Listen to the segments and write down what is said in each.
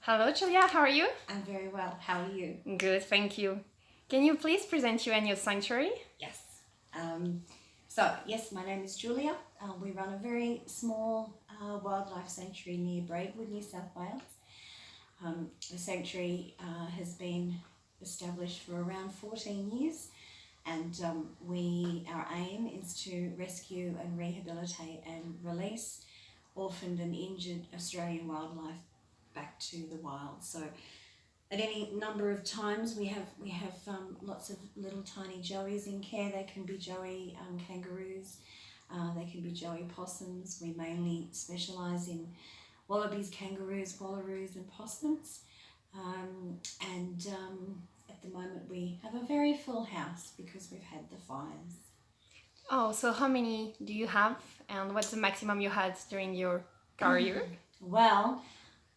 Hello, Julia. How are you? I'm very well. How are you? Good, thank you. Can you please present you and your sanctuary? Yes. Yes, my name is Julea. We run a very small wildlife sanctuary near Braidwood, New South Wales. The sanctuary has been established for around 14 years, and our aim is to rescue and rehabilitate and release orphaned and injured Australian wildlife back to the wild. So at any number of times we have lots of little tiny joeys in care. They can be joey kangaroos, they can be joey possums. We mainly specialise in wallabies, kangaroos, wallaroos and possums. At the moment we have a very full house because we've had the fires. Oh, so how many do you have and what's the maximum you had during your career? Well,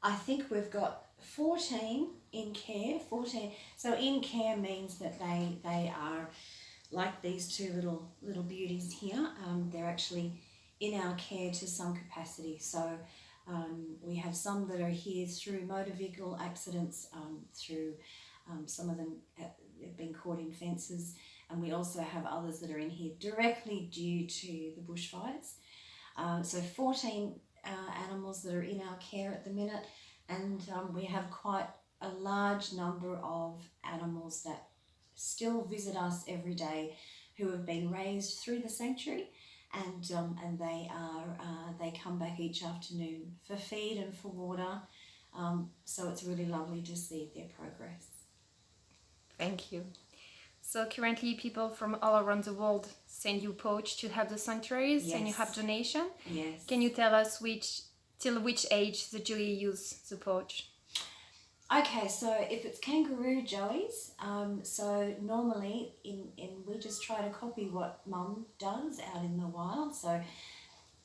I think we've got 14 in care. 14. So in care means that they are like these two little beauties here. They're actually in our care to some capacity. So we have some that are here through motor vehicle accidents, through some of them have been caught in fences, and we also have others that are in here directly due to the bushfires. So 14 animals that are in our care at the minute, and we have quite a large number of animals that still visit us every day who have been raised through the sanctuary, and they come back each afternoon for feed and for water. So it's really lovely to see their progress. Thank you. So currently people from all around the world send you pouch to help the sanctuaries. Yes. And you have donation. Yes. Can you tell us till which age the joey use the pouch? Okay, so if it's kangaroo joeys, so normally we just try to copy what Mum does out in the wild. So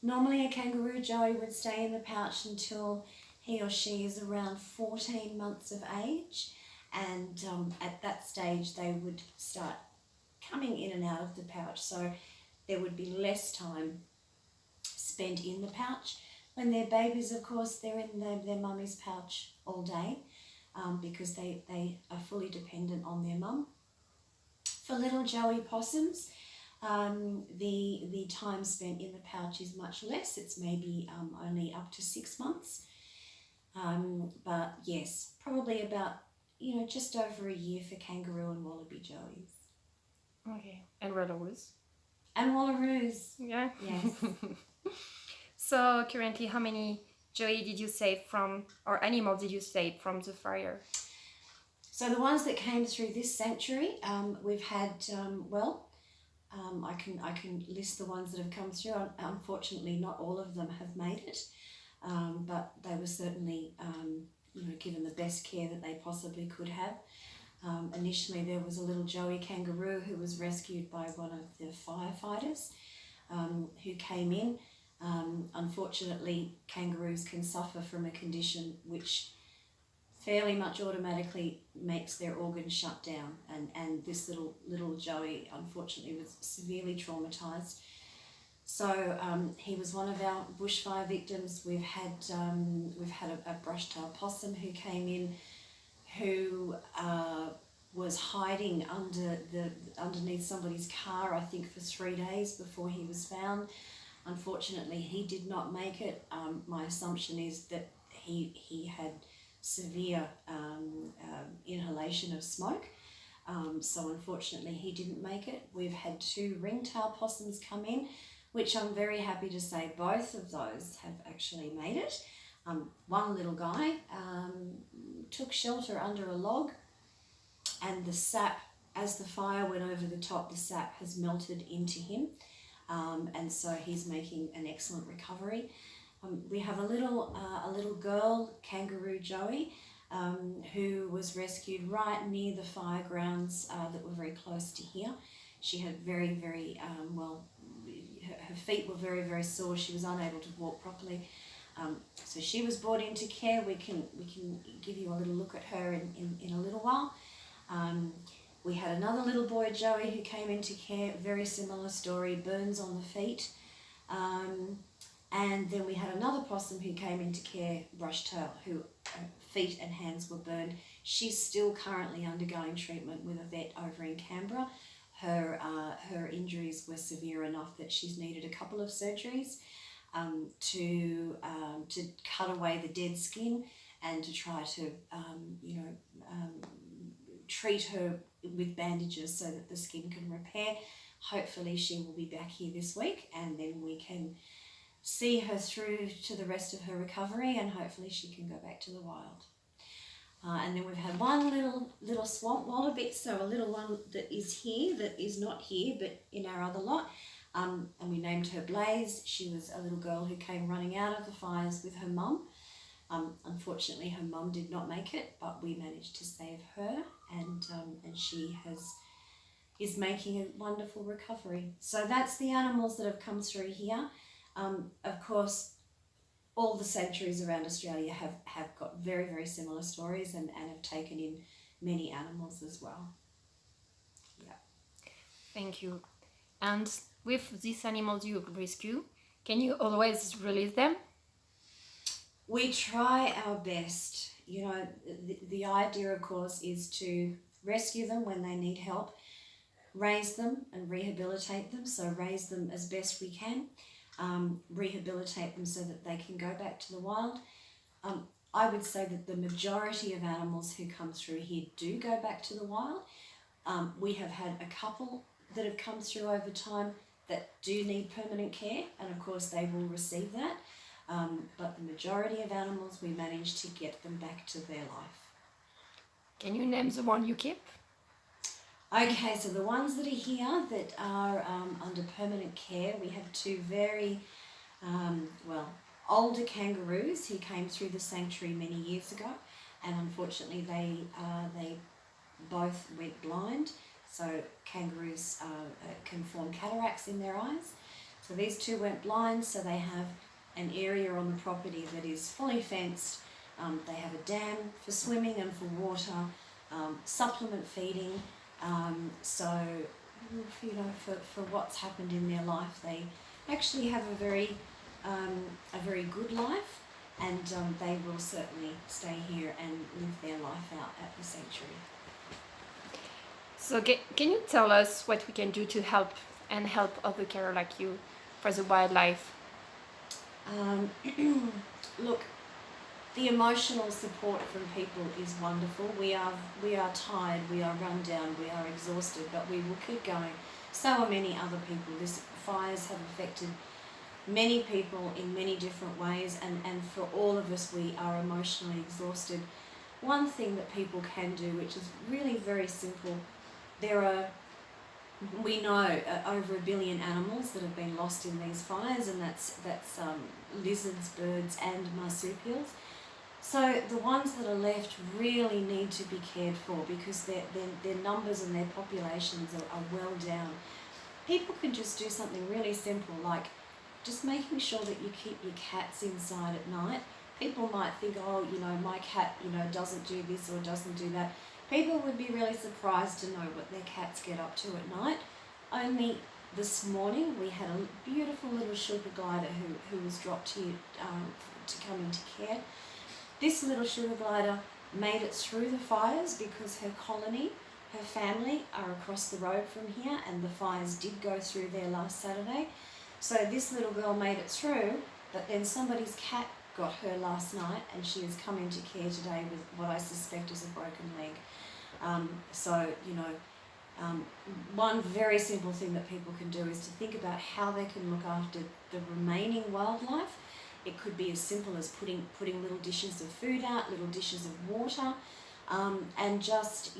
normally a kangaroo joey would stay in the pouch until he or she is around 14 months of age, and at that stage they would start coming in and out of the pouch, so there would be less time spent in the pouch. When they're babies, of course, they're in their mummy's pouch all day, because they are fully dependent on their mum. For little joey possums, the time spent in the pouch is much less. It's maybe only up to 6 months. But yes, probably about just over a year for kangaroo and wallaby joeys. Okay, and wallaroos? And wallaroos. Yeah. Yes. So currently how many joey did you save from, or animals did you save from the fire? So the ones that came through this sanctuary, we've had, I can list the ones that have come through. Unfortunately, not all of them have made it, but they were certainly, given the best care that they possibly could have. Initially, there was a little joey kangaroo who was rescued by one of the firefighters who came in. Unfortunately, kangaroos can suffer from a condition which fairly much automatically makes their organs shut down, and this little joey unfortunately was severely traumatized. So he was one of our bushfire victims. We've had a brush-tailed possum who came in, who was hiding underneath somebody's car, I think, for 3 days before he was found. Unfortunately, he did not make it. My assumption is that he had severe inhalation of smoke. So unfortunately, he didn't make it. We've had 2 ring-tailed possums come in, which I'm very happy to say both of those have actually made it. One little guy took shelter under a log, and the sap, as the fire went over the top, the sap has melted into him. And so he's making an excellent recovery. We have a little girl kangaroo joey who was rescued right near the fire grounds that were very close to here. She had very her feet were very sore. She was unable to walk properly. So she was brought into care. We can give you a little look at her in a little while. We had another little boy, Joey, who came into care, very similar story, burns on the feet. And then we had another possum who came into care, brush-tail, who feet and hands were burned. She's still currently undergoing treatment with a vet over in Canberra. Her injuries were severe enough that she's needed a couple of surgeries to cut away the dead skin and to try to treat her with bandages so that the skin can repair. Hopefully she will be back here this week, and then we can see her through to the rest of her recovery, and hopefully she can go back to the wild. And then we've had one little swamp wallaby, so a little one that is here, that is not here, but in our other lot. And we named her Blaze. She was a little girl who came running out of the fires with her mum. Unfortunately, her mum did not make it, but we managed to save her, and she is making a wonderful recovery. So that's the animals that have come through here. Of course, all the sanctuaries around Australia have got very, very similar stories and have taken in many animals as well. Yeah. Thank you. And with these animals you rescue, can you always release them? We try our best. You know, the idea, of course, is to rescue them when they need help, raise them and rehabilitate them. So raise them as best we can. Rehabilitate them so that they can go back to the wild. I would say that the majority of animals who come through here do go back to the wild. We have had a couple that have come through over time that do need permanent care, and of course they will receive that. But the majority of animals, we manage to get them back to their life. Can you name the one you keep? Okay, so the ones that are here that are under permanent care, we have two very, older kangaroos who came through the sanctuary many years ago, and unfortunately they both went blind. So kangaroos can form cataracts in their eyes. So these two went blind, so they have an area on the property that is fully fenced. They have a dam for swimming and for water, supplement feeding. So, you know, for what's happened in their life, they actually have a very good life, and they will certainly stay here and live their life out at the sanctuary. So can you tell us what we can do to help other carers like you for the wildlife? Look, the emotional support from people is wonderful. We are tired, we are run down, we are exhausted, but we will keep going. So are many other people. These fires have affected many people in many different ways, and for all of us, we are emotionally exhausted. One thing that people can do, which is really very simple, we know over 1 billion animals that have been lost in these fires, and that's lizards, birds and marsupials. So the ones that are left really need to be cared for, because their numbers and their populations are well down. People can just do something really simple, like just making sure that you keep your cats inside at night. People might think, oh, you know, my cat, you know, doesn't do this or doesn't do that. People would be really surprised to know what their cats get up to at night. Only this morning we had a beautiful little sugar glider who was dropped here to come into care. This little sugar glider made it through the fires because her colony, her family are across the road from here, and the fires did go through there last Saturday. So this little girl made it through, but then somebody's cat got her last night, and she has come into care today with what I suspect is a broken leg. One very simple thing that people can do is to think about how they can look after the remaining wildlife. It could be as simple as putting little dishes of food out, little dishes of water, and just,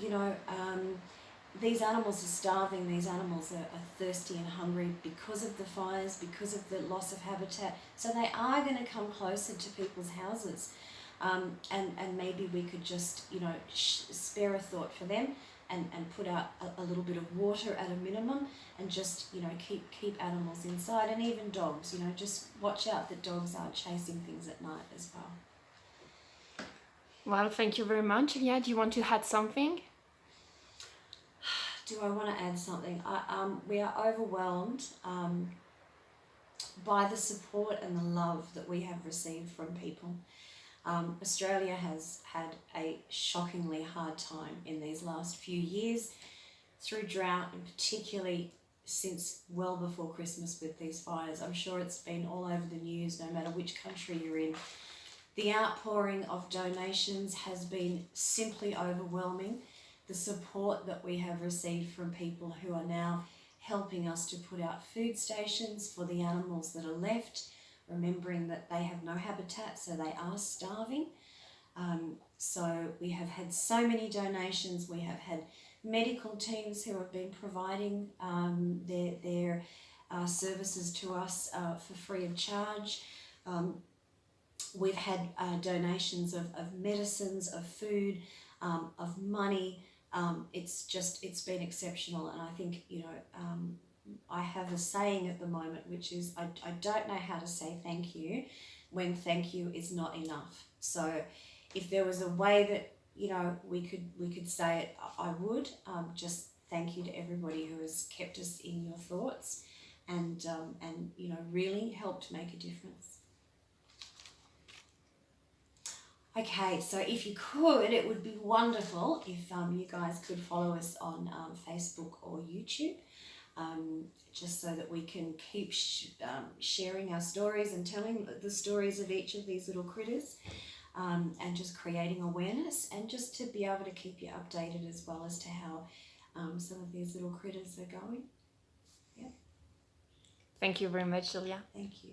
these animals are starving, these animals are thirsty and hungry because of the fires, because of the loss of habitat. So they are going to come closer to people's houses. And maybe we could just, spare a thought for them and put out a little bit of water at a minimum, and just, keep animals inside, and even dogs, just watch out that dogs aren't chasing things at night as well. Well, thank you very much. Julea, do you want to add something? Do I want to add something? We are overwhelmed by the support and the love that we have received from people. Australia has had a shockingly hard time in these last few years through drought, and particularly since well before Christmas with these fires. I'm sure it's been all over the news, no matter which country you're in. The outpouring of donations has been simply overwhelming. The support that we have received from people who are now helping us to put out food stations for the animals that are left, remembering that they have no habitat, so they are starving. So we have had so many donations. We have had medical teams who have been providing their services to us for free of charge. We've had donations of medicines, of food, of money. It's been exceptional, and I think, you know, I have a saying at the moment, which is I don't know how to say thank you when thank you is not enough. So if there was a way that, you know, we could say it, I would. Just thank you to everybody who has kept us in your thoughts and you know, really helped make a difference. Okay, so if you could, it would be wonderful if you guys could follow us on Facebook or YouTube, just so that we can keep sharing our stories and telling the stories of each of these little critters, and just creating awareness, and just to be able to keep you updated as well as to how some of these little critters are going. Yeah. Thank you very much, Julea. Thank you.